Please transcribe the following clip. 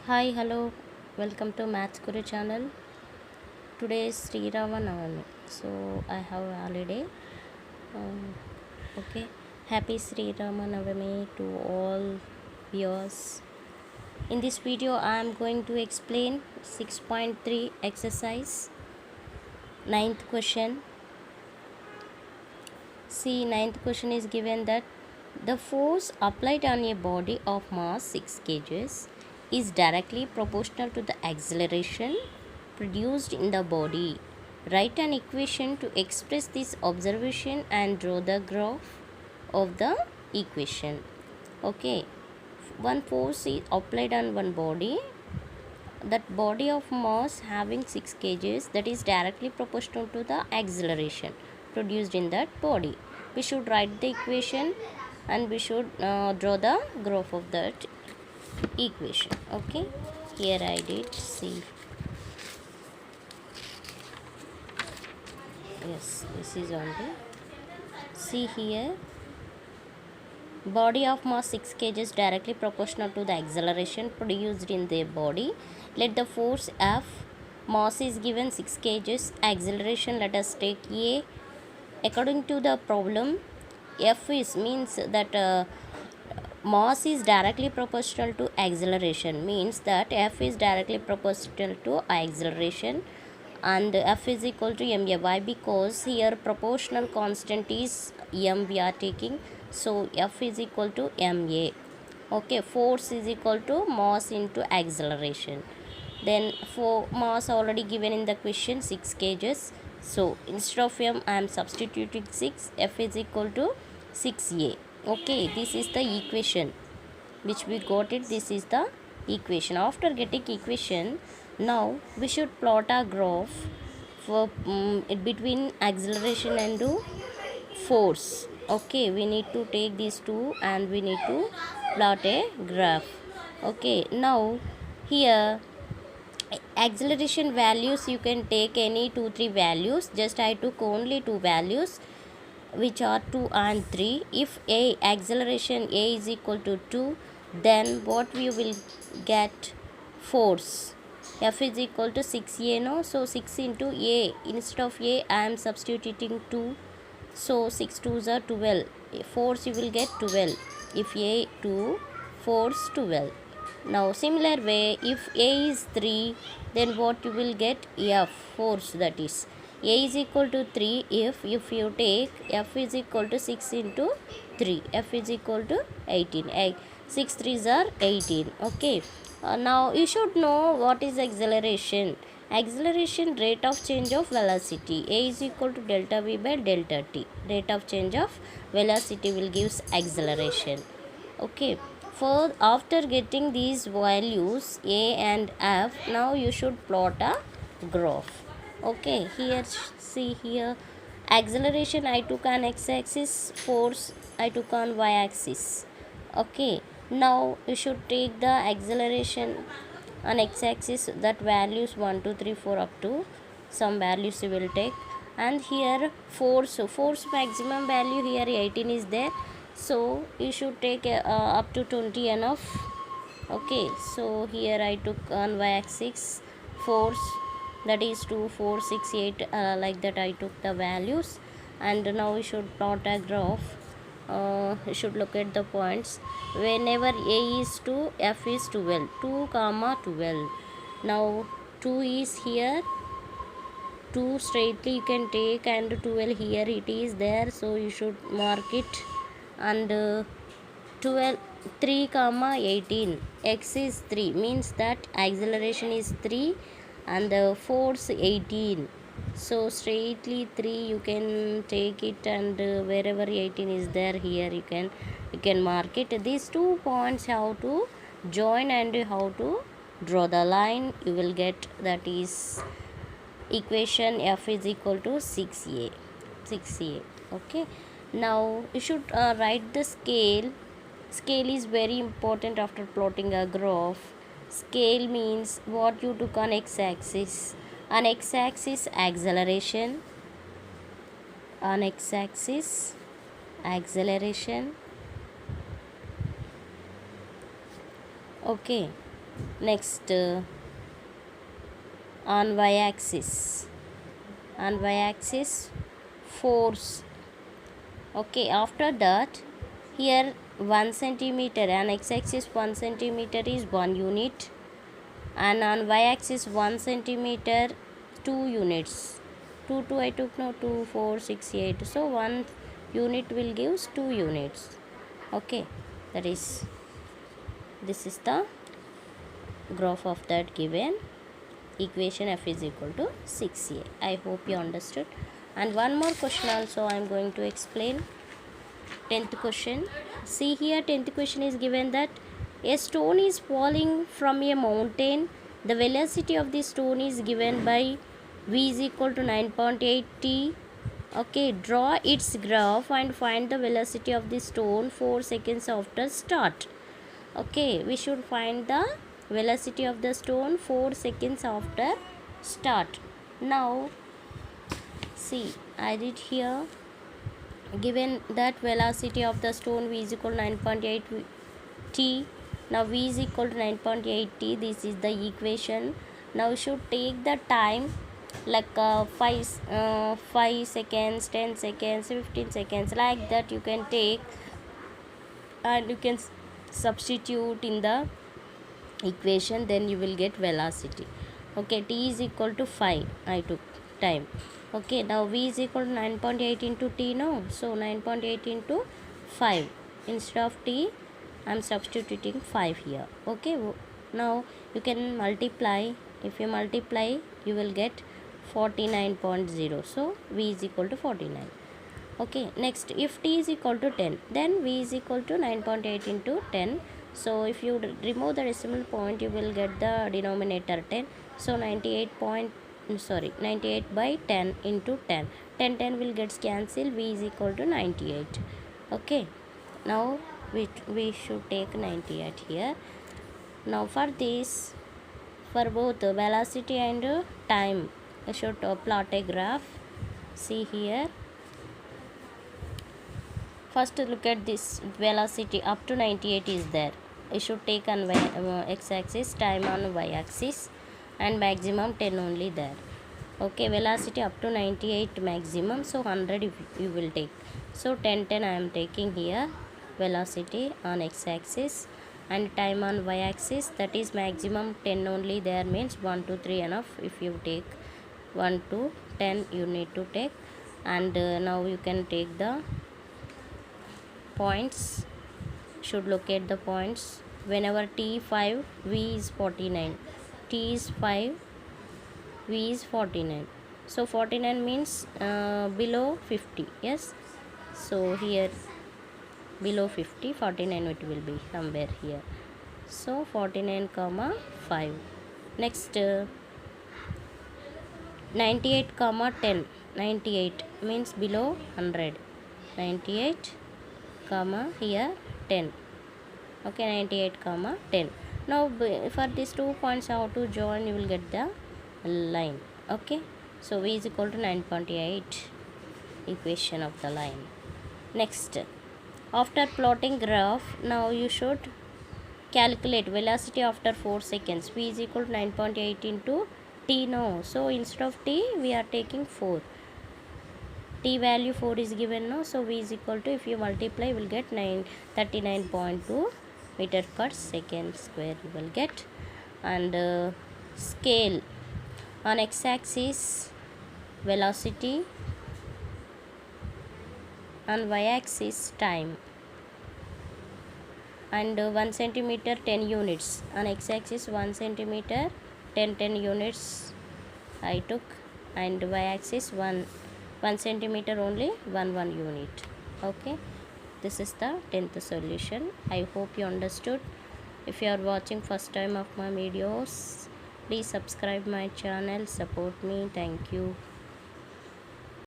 Hi, hello, welcome to Maths Guru channel. Today is Sri Ramanavami, so I have a holiday. Um, okay, happy Sri Ramanavami to all viewers. In this video, I am going to explain 6.3 exercise, ninth question. See, ninth question is given that the force applied on a body of mass 6 kgs is directly proportional to the acceleration produced in the body. Write an equation to express this observation and draw the graph of the equation. Okay, one force is applied on one body, that body of mass having 6 kgs, that is directly proportional to the acceleration produced in that body. We should write the equation and we should draw the graph of that equation. Okay, here I did. See, yes, this is only. See here, body of mass 6 kg directly proportional to the acceleration produced in the body. Let the force F, mass is given 6 kg, acceleration let us take A. According to the problem, F is means that mass is directly proportional to acceleration, means that F is directly proportional to acceleration and F is equal to ma. Why? Because here proportional constant is m we are taking, so F is equal to ma. Okay, force is equal to mass into acceleration. Then for mass already given in the question 6 kgs, so instead of m I am substituting 6. F is equal to 6a. Okay, this is the equation which we got it. This is the equation. After getting equation, now we should plot a graph for between acceleration and force. Okay, we need to take these two and we need to plot a graph. Okay, now here acceleration values, you can take any 2 3 values. Just I took only two values, which are 2 and 3. If a acceleration a is equal to 2, then what we will get? Force F is equal to 6a, no? So 6 into a, instead of a I am substituting 2, so 6 2s are 12. Force you will get 12 if a 2, force 12. Now similar way, if a is 3, then what you will get? F, force, that is a is equal to 3. If you take F is equal to 6 into 3, F is equal to 18. 6 3s are 18. Okay, now you should know what is acceleration. Acceleration, rate of change of velocity. A is equal to delta v by delta t. Rate of change of velocity will gives acceleration. Okay, for after getting these values a and f, now you should plot a graph. Okay, here see here, acceleration I took on x-axis, force I took on y-axis. Okay, now you should take the acceleration on x-axis, that values 1 2 3 4 up to some values you will take, and here force maximum value here 18 is there, so you should take up to 20 enough. Okay, so here I took on y-axis force, that is 2 4 6 8, like that I took the values, and now we should plot a graph. You should look at the points. Whenever a is 2, f is 12, 2 comma 12. Now 2 is here, 2 straightly you can take, and 12 here it is there, so you should mark it. And 12 3 comma 18, x is 3, means that acceleration is 3 and the force 18, so straightly 3 you can take it, and wherever 18 is there, here you can mark it. These 2 points how to join and how to draw the line you will get, that is equation f is equal to 6a. Okay, now you should write the scale. Scale is very important after plotting a graph. Scale means what you took on x-axis. On x-axis acceleration, on x-axis acceleration. Okay, Next, on y-axis, force. Okay, after that, here 1 centimeter, on x-axis 1 centimeter is 1 unit, and on y-axis 1 centimeter 2 units. 2 I took now, 2 4 6 8, so 1 unit will gives 2 units. Okay, that is, this is the graph of that given equation. F is equal to 6a. I hope you understood. And one more question also I am going to explain. 10th question. See here, 10th question is given that a stone is falling from a mountain. The velocity of the stone is given by v is equal to 9.8 t. Okay, draw its graph and find the velocity of the stone 4 seconds after start. Okay, we should find the velocity of the stone 4 seconds after start. Now see, I did here, given that velocity of the stone v is equal to 9.8 t. Now v is equal to 9.8 t. This is the equation. Now you should take the time like 5 seconds, 10 seconds, 15 seconds, like that you can take, and you can substitute in the equation, then you will get velocity. Okay, t is equal to 5 I took time. Okay, now v is equal to 9.8 into t, no, so 9.8 into 5, instead of t I am substituting 5 here. Okay, now you can multiply. If you multiply, you will get 49.0, so v is equal to 49. Okay, next, if t is equal to 10, then v is equal to 9.8 into 10. So if you remove the decimal point, you will get the denominator 10. So 98 by 10 into 10. 10 will get cancelled. V is equal to 98. Okay, now we should take 98 here. Now for this, for both velocity and time, I should plot a graph. See here, first look at this velocity up to 98 is there. You should take on x-axis, time on y-axis, and maximum 10 only there. Okay, velocity up to 98 maximum, so 100 you will take. So 10 I am taking here, velocity on x-axis, and time on y-axis, that is maximum 10 only there, means 1 to 3 enough. If you take 1 to 10 you need to take. And now you can take the points, should locate the points. Whenever t 5, v is 49, t is 5, v is 49, so 49 means below 50. Yes, so here below 50, 49 it will be somewhere here. So 49 comma 5. Next, 98 comma 10. 98 means below 100. 98 comma here 10. Okay, 98 comma 10. Now for these 2 points how to join, you will get the line. Okay, so v is equal to 9.8, equation of the line. Next, after plotting graph, now you should calculate velocity after 4 seconds. V is equal to 9.8 into t, no, so instead of t we are taking 4. T value 4 is given, no, so v is equal to, if you multiply, you will get 39.2 meter per second square you will get. And scale, on x-axis velocity, on y-axis time, and 1 centimeter 10 units. On x-axis 1 centimeter 10 units I took, and y-axis 1 centimeter only 1 unit. Okay, this is the 10th solution. I hope you understood. If you are watching first time of my videos, please subscribe my channel, support me. Thank you.